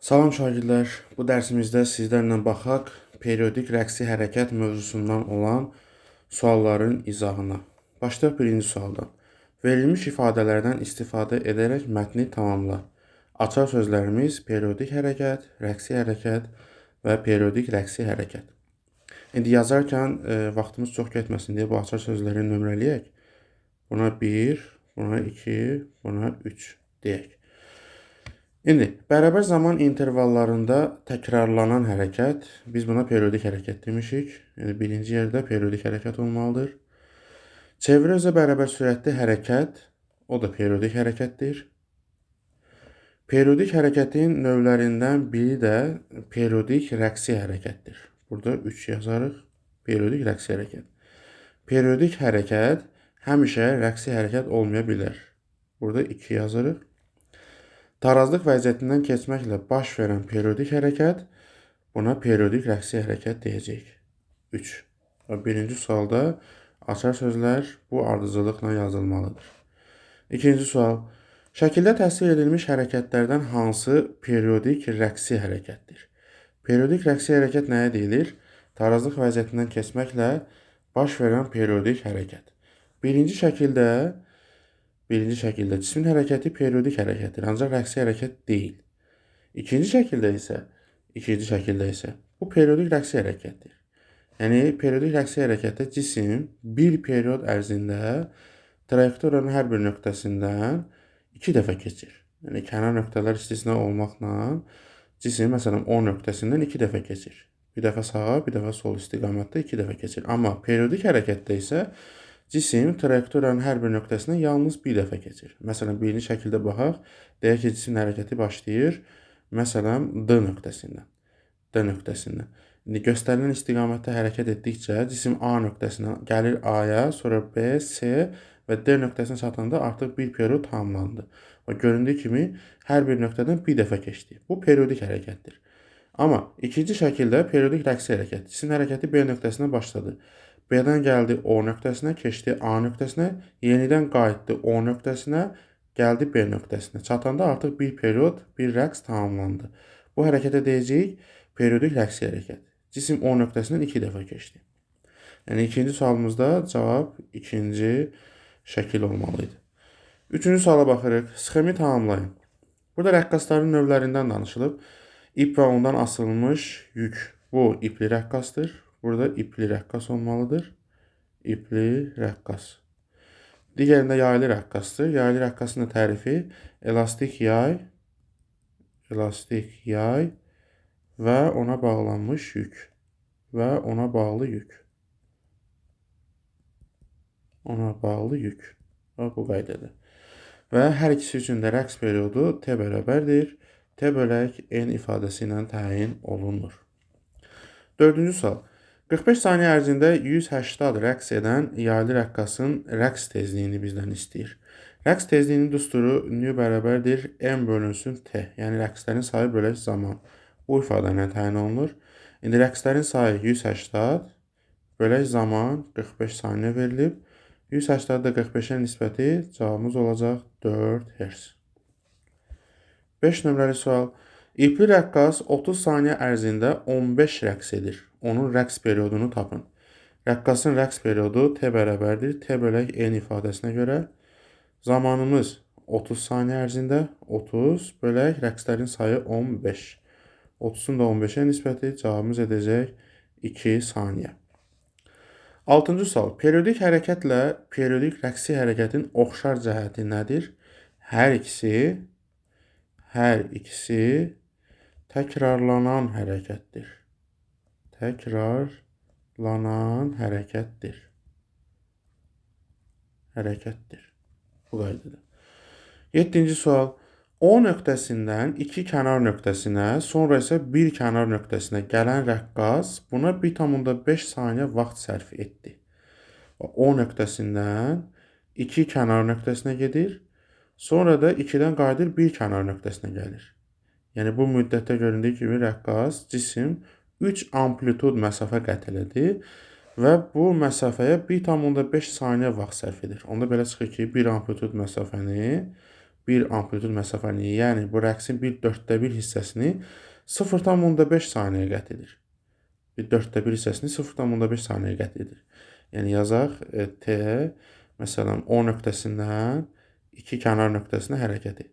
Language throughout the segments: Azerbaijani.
Salam şagirdlər, bu dərsimizdə sizlərlə baxaq periodik rəqsi hərəkət mövzusundan olan sualların izahına. Başlayaq birinci sualdan. Verilmiş ifadələrdən istifadə edərək mətni tamamla. Açar sözlərimiz periodik hərəkət, rəqsi hərəkət və periodik rəqsi hərəkət. İndi yazarkən vaxtımız çox getməsin deyə bu açar sözləri nömrələyək. Buna 1, buna 2, buna 3 deyək. İndi, bərabər zaman intervallarında təkrarlanan hərəkət, biz buna periodik hərəkət demişik. Yəni, birinci yerdə periodik hərəkət olmalıdır. Çevrə üzrə bərabər sürətli hərəkət, o da periodik hərəkətdir. Periodik hərəkətin növlərindən biri də periodik rəqsi hərəkətdir. Burada 3 yazarıq. Periodik rəqsi hərəkət. Periodik hərəkət həmişə rəqsi hərəkət olmaya bilər. Burada 2 yazırıq. Tarazlıq vəziyyətindən keçməklə baş verən periodik hərəkət, buna periodik rəqsi hərəkət deyəcəyik. 3. Birinci sualda açar sözlər bu ardıcıllıqla yazılmalıdır. İkinci sual. Şəkildə təsvir edilmiş hərəkətlərdən hansı periodik rəqsi hərəkətdir? Periodik rəqsi hərəkət nəyə deyilir? Tarazlıq vəziyyətindən keçməklə baş verən periodik hərəkət. Birinci şəkildə cismin hərəkəti periodik hərəkətdir, ancaq rəqsi hərəkət deyil. İkinci şəkildə isə bu periodik rəqsi hərəkətdir. Yəni, periodik rəqsi hərəkətdə cisim bir period ərzində trayektoriyanın hər bir nöqtəsindən 2 dəfə keçir. Yəni, kənar nöqtələr istisna olmaqla cisim, məsələn, O nöqtəsindən 2 dəfə keçir. Bir dəfə sağa, bir dəfə sol istiqamətdə 2 dəfə keçir. Amma periodik hərəkətdə isə cisim trayektoriyanın hər bir nöqtəsindən yalnız bir dəfə keçir. Məsələn, birinci şəkildə baxaq. Deyək ki, cismin hərəkəti başlayır. Məsələn, D nöqtəsindən. İndi, göstərilən istiqamətdə hərəkət etdikcə cisim A nöqtəsindən gəlir A-ya, sonra B, C və D nöqtəsinə çatanda artıq bir period tamamlandı. Və göründüyü kimi, hər bir nöqtədən bir dəfə keçdi. Bu periodik hərəkətdir. Amma ikinci şəkildə periodik rəqsi hərəkət. Cisim hərəkəti B nöqtəsindən başladı. B-dən gəldi O nöqtəsinə, keçdi A nöqtəsinə, yenidən qayıtdı O nöqtəsinə, gəldi B nöqtəsinə. Çatanda artıq bir period, bir rəqs tamamlandı. Bu hərəkətə deyəcəyik periodik rəqsi hərəkət. Cisim O nöqtəsindən 2 dəfə keçdi. Yəni, ikinci sualımızda cavab ikinci şəkil olmalıydı. Üçüncü suala baxırıq. Sxemi tamamlayın. Burada rəqqasların növlərindən danışılıb. İp və ondan asılmış yük. Bu ipli rəqqasdır. Burada ipli rəqqas olmalıdır. İpli rəqqas. Digərində yaylı rəqqasdır. Yaylı rəqqasın da tərifi elastik yay və ona bağlanmış yük. Və ona bağlı yük. Və bu qaydadır. Və hər ikisi üçün də rəqs periodu T bərabərdir. T bölək N ifadəsi ilə təyin olunur. Dördüncü sual. 45 saniyə ərzində 180 rəqs edən yaylı rəqqasın rəqs tezliyini bizdən istəyir. Rəqs tezliyinin düsturu nü bərabərdir M bölünsün T. Yəni, rəqslərin sayı bölək zaman. Bu ifadə ilə təyin olunur. İndi, rəqslərin sayı 180 bölək zaman 45 saniyə verilib. 180-də 45-ə nisbəti cavabımız olacaq 4 Hz. 5 nömrəli sual. İpli rəqqas 30 saniyə ərzində 15 rəqs edir. Onun rəqs periodunu tapın. Rəqqasın rəqs periodu T bərabərdir. T bölək N ifadəsinə görə zamanımız 30 saniyə ərzində 30 bölək rəqslərin sayı 15. 30-un da 15-ə nisbəti cavabımız edəcək 2 saniyə. 6-cı sual. Periodik hərəkətlə periodik rəqsi hərəkətin oxşar cəhəti nədir? Hər ikisi təkrarlanan hərəkətdir. Bu qaydadır. 7-ci sual. O nöqtəsindən 2 kənar nöqtəsinə, sonra isə bir kənar nöqtəsinə gələn rəqqas buna 1,5 saniyə vaxt sərf etdi. O nöqtəsindən 2 kənar nöqtəsinə gedir, sonra da 2-dən qayıdır bir kənar nöqtəsinə gəlir. Yəni, bu müddətdə göründüyü kimi rəqqas, cisim 3 amplitud məsafə qət elədi və bu məsafəyə 1,5 saniyə vaxt sərf edir. Onda belə çıxır ki, bir amplitud məsafəni bir amplitud məsafəni, yəni bu rəqsin 1/4 hissəsini 0,5 saniyə qət edir. 1/4 hissəsini 0,5 saniyə qət edir. Yəni yazaq T məsələn O nöqtəsindən 2 kənar nöqtəsinə hərəkət et.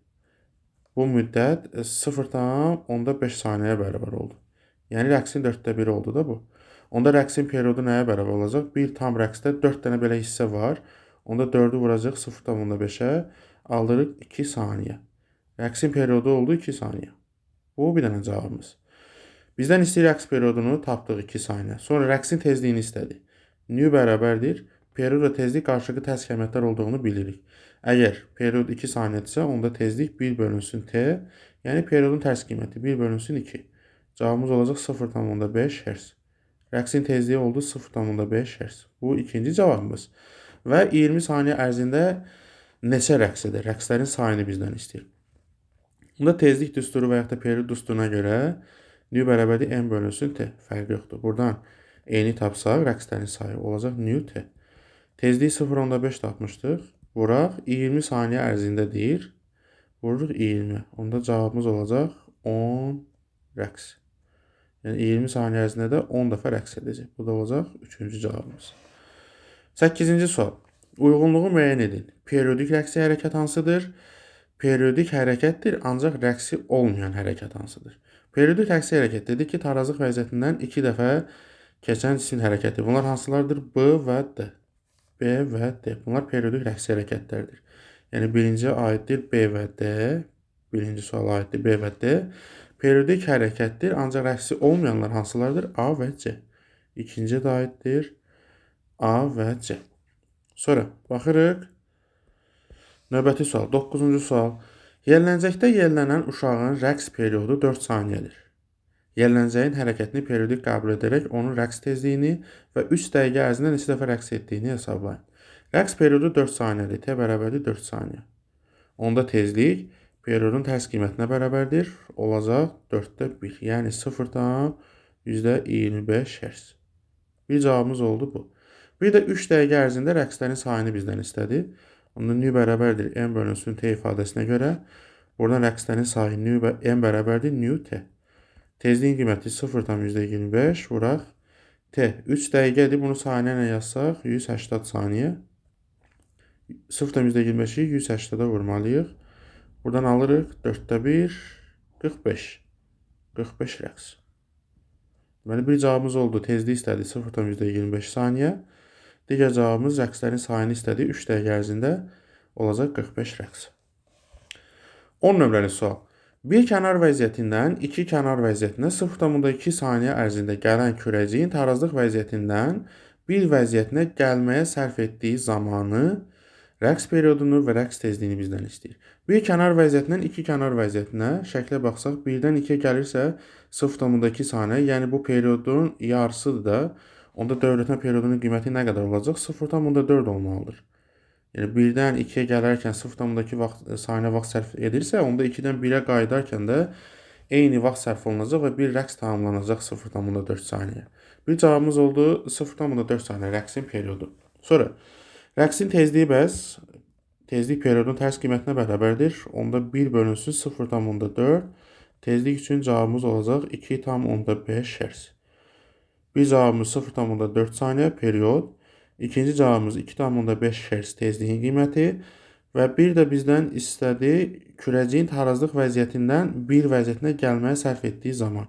Bu müddət 0,5 saniyəyə bərabər oldu. Yəni rəqsin 1/4 oldu da bu. Onda rəqsin periodu nəyə bərabər olacaq? Bir tam rəqsdə 4 dənə belə hissə var. Onda 4-ü vuracaq 0,5-ə, aldırıq 2 saniyə. Rəqsin periodu oldu 2 saniyə. Bu bir dənə cavabımız. Bizdən istəyir rəqs periodunu tapdıq 2 saniyə. Sonra rəqsin tezliyini istədi. Nü bərabərdir. Period və tezlik qarşılıqlı tərs qiymətlər olduğunu bilirik. Əgər period 2 saniyədirsə, onda tezlik 1/T, yəni periodun tərs qiyməti 1/2. Cavabımız olacaq 0,5 Hz. Rəqsin tezliyi oldu 0,5 Hz. Bu ikinci cavabımız. Və 20 saniyə ərzində neçə rəqs edir? Rəqslərin sayını bizdən istəyir. Bunda tezlik düsturu və yaxud da period düsturuna görə nü bərabərdir n/T. Fərqi yoxdur. Buradan n-i tapsaq, rəqslərin sayı olacaq nü-T. Tezliyi 0,5 tapmışdıq. Vuraq 20 saniyə ərzindədir. Vururuq 20. Onda cavabımız olacaq 10 rəqs. Yəni 20 saniyə ərzində də 10 dəfə rəqs edəcək. Bu da olacaq 3-cü cavabımız. 8-ci sual. Uyğunluğu müəyyən edin. Periodik rəqsi hərəkət hansıdır? Periodik hərəkətdir, ancaq rəqsi olmayan hərəkət hansıdır? Periodik rəqsi hərəkət dedik ki, tarazlıq vəziyyətindən 2 dəfə keçən cisim hərəkəti. Bunlar hansılardır? B və D. B və D. Bunlar periodik rəqsi hərəkətlərdir. Yəni birinci aiddir B və D. Birinci sual aiddir B və D. Periodik hərəkətdir, ancaq rəqsi olmayanlar hansılardır? A və C. İkinci də aiddir A və C. Sonra baxırıq. Növbəti sual, 9-cu sual. Yellənəcəkdə yellənən uşağın rəqs periodu 4 saniyədir. Yellənəcəyin hərəkətini periodik qəbul edərək onun rəqs tezliyini və 3 dəqiqə ərzində neçə dəfə rəqs etdiyini hesablayın. Rəqs periodu 4 saniyədir. T bərabərdir 4 saniyə. Onda tezlik periodun tərs qiymətinə bərabərdir. Olacaq 4/1. Yəni 0,25 Hz. Bir cavabımız oldu bu. Bir də 3 dəqiqə ərzində rəqslərin sayını bizdən istədi. Onda nü bərabərdir n/T ifadəsinə görə buradan rəqslərin sayı n bərabərdir nü-T. Tezliyin qiyməti 0,25 vuraq T. 3 dəqiqədir. Bunu saniyə ilə yazsaq 180 saniyə. 0,25-i 180-ə vurmalıyıq. Buradan alırıq 4/1 45. 45 rəqs. Deməli bir cavabımız oldu. Tezlik istədi 0,25 saniyə. Digər cavabımız rəqslərin sayını istədi 3 dəqiqə ərzində olacaq 45 rəqs. 10 nömrəli sual. Bir kənar vəziyyətindən 2 kənar vəziyyətinə 0,2 saniyə ərzində gələn kürəciyin tarazlıq vəziyyətindən bir vəziyyətinə gəlməyə sərf etdiyi zamanı, rəqs periodunu və rəqs tezliyini bizdən istəyir. Bir kənar vəziyyətindən 2 kənar vəziyyətinə şəklə baxsaq, 1-dən 2-yə gəlirsə 0,2 saniyə, yəni bu periodun yarısıdır da, onda dövr periodunun qiyməti nə qədər olacaq? 0,4 olmalıdır. Yəni 1-dən 2-yə gələrkən 0,2 saniyə vaxt sərf edirsə, onda 2-dən 1-ə qayıdarkən də eyni vaxt sərf olunacaq və bir rəqs tamamlanacaq 0,4 saniyə. Bir cavabımız oldu 0,4 saniyə rəqsin periodu. Sonra rəqsin tezliyi bəs tezlik periodun tərs qiymətinə bərabərdir. Onda 1/0,4 tezlik üçün cavabımız olacaq 2,5 Hz. Bir cavabımız 0,4 saniyə period. İkinci cavabımız 2,5 Hz tezliyin qiyməti və bir də bizdən istədi kürəciyin tarazlıq vəziyyətindən bir vəziyyətinə gəlməyə sərf etdiyi zaman.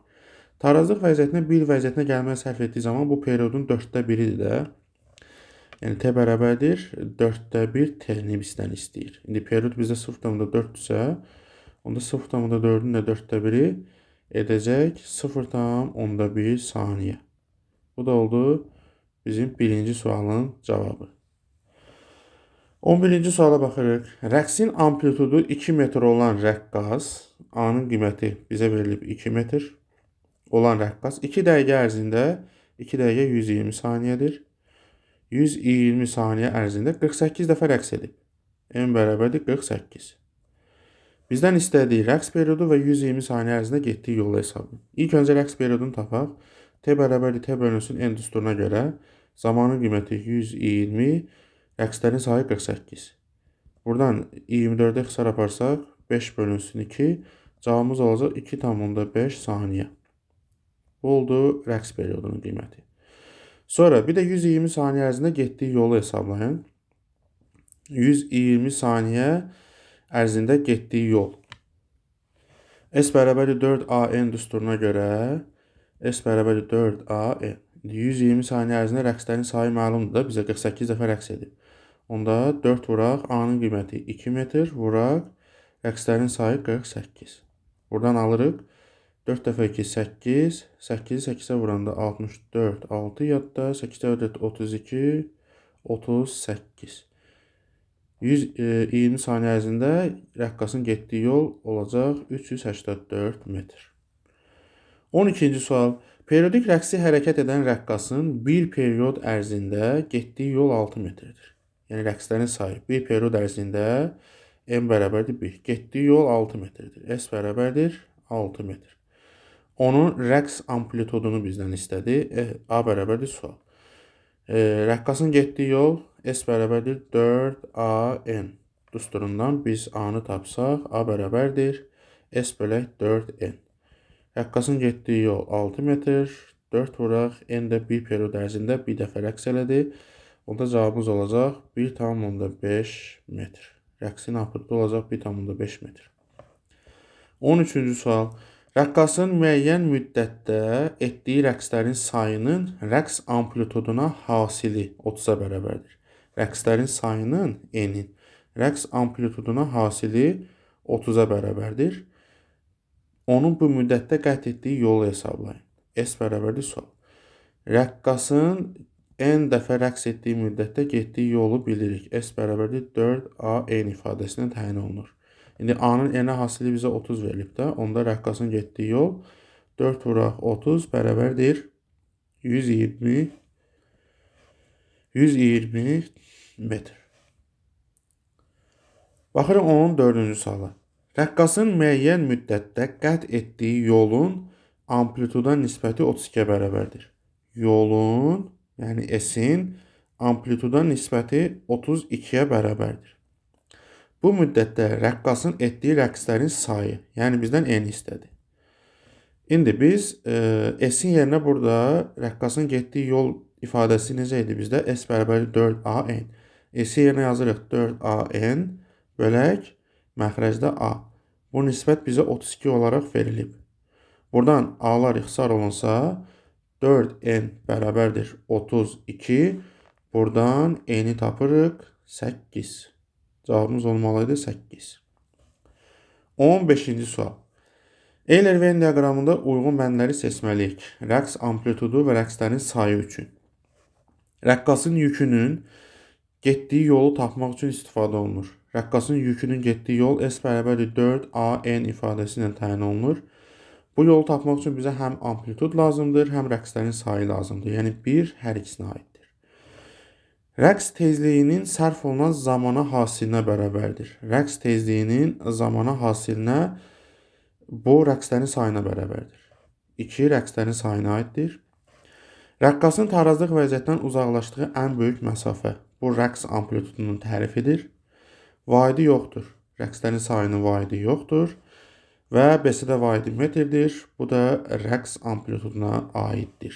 Tarazlıq vəziyyətindən bir vəziyyətinə gəlməyə sərf etdiyi zaman bu periodun 4/1-idir də. Yəni T bərabərdir 4/1 T-ni bizdən istəyir. İndi period bizdə 0,4-dürsə, onda 0,4-ün də 4/1-i edəcək 0,1 saniyə. Bu da oldu bizim birinci sualın cavabı. 11-ci suala baxırıq. Rəqsin amplitudu 2 metr olan rəqqas, A-nın qiyməti bizə verilib 2 metr olan rəqqas 2 dəqiqə ərzində 2 dəqiqə 120 saniyədir. 120 saniyə ərzində 48 dəfə rəqs edib. N bərabərdir 48. Bizdən istədiyi rəqs periodu və 120 saniyə ərzində getdiyi yolu hesablayın. İlk öncə rəqs periodunu tapaq. T bərabərdir T/N düsturuna görə zamanın qiyməti 120, rəqslərin sayı 48. Buradan 24'e ixtisar aparsaq 5 bölünsün 2. Cavabımız olacaq 2,5 saniyə. Bu oldu rəqs periodunun qiyməti. Sonra bir də 120 saniyə ərzində getdiyi yolu hesablayın. 120 saniyə ərzində getdiyi yol. S bərabərdir 4AN düsturuna görə S bərabərdir 4AN. 120 saniyə ərzində rəqslərin sayı məlumdur da, bizə 48 dəfə rəqs edib. Onda 4 vuraq, A-nın qiyməti 2 metr, vuraq, rəqslərin sayı 48. Buradan alırıq, 4 dəfə 2, 8, 8-i 8-ə vuranda 64, 6 yadda, 8-ə 4, 32, 38. 120 saniyə ərzində rəqqasın getdiyi yol olacaq 384 metr. 12-ci sual. Periodik rəqsi hərəkət edən rəqqasın bir period ərzində getdiyi yol 6 metrdir. Yəni rəqslərin sayı bir period ərzində M bərabərdir 1. Getdiyi yol 6 metrdir. S bərabərdir 6 metr. Onun rəqs amplitudunu bizdən istədi. A bərabərdir sual. Rəqqasın getdiyi yol S bərabərdir 4AN. Düsturundan biz A-nı tapsaq, A bərabərdir S bölək 4N. Rəqqasın getdiyi yol 6 metr, 4 vuraq, N də bir period ərzində bir dəfə rəqs elədi. Onda cavabımız olacaq 1,5 metr. Rəqsin amplitudu olacaq 1,5 metr. 13-cü sual. Rəqqasın müəyyən müddətdə etdiyi rəqslərin sayının rəqs amplituduna hasili 30-a bərabərdir. Rəqslərin sayının N-in rəqs amplituduna hasili 30-a bərabərdir. Onun bu müddətdə qət etdiyi yolu hesablayın. S bərabərdir sual. Rəqqasın N dəfə rəqs etdiyi müddətdə getdiyi yolu bilirik. S bərabərdir 4AN ifadəsindən təyin olunur. İndi A-nın N-ə hasili bizə 30 verilib də. Onda rəqqasın getdiyi yol 4 vuraq 30 bərabərdir 120 metr. Baxırıq onun 4-cü suala. Rəqqasın müəyyən müddətdə qət etdiyi yolun amplituda nisbəti 32-yə bərabərdir. Yolun, yəni S-in amplituda nisbəti 32-yə bərabərdir. Bu müddətdə rəqqasın etdiyi rəqslərin sayı, yəni bizdən N istədi. İndi biz S-in yerinə burada rəqqasın getdiyi yol ifadəsi necə idi bizdə? S bərabərdir 4AN. S-in yerinə yazırıq 4AN bölək məxrəcdə A. Bu nisbət bizə 32 olaraq verilib. Buradan A-lar ixtisar olunsa 4N bərabərdir 32. Buradan N-i tapırıq 8. Cavabımız olmalıydı 8. 15-ci sual. Euler-Venn diaqramında uyğun bəndləri seçməliyik. Rəqs amplitudu və rəqslərin sayı üçün. Rəqqasın yükünün getdiyi yolu tapmaq üçün istifadə olunur. Rəqqasın yükünün getdiyi yol S bərabərdir 4AN ifadəsi ilə təyin olunur. Bu yolu tapmaq üçün bizə həm amplitud lazımdır, həm rəqslərin sayı lazımdır. Yəni 1 hər ikisinə aiddir. Rəqs tezliyinin sərf olunan zamana hasilinə bərabərdir. Rəqs tezliyinin zamana hasilinə bu rəqslərin sayına bərabərdir. 2 rəqslərin sayına aiddir. Rəqqasın tarazlıq vəziyyətdən uzaqlaşdığı ən böyük məsafə bu rəqs amplitudunun tərifidir. Vahidi yoxdur. Rəqslərin sayının vahidi yoxdur. Və BC-də vahidi metrdir. Bu da rəqs amplituduna aiddir.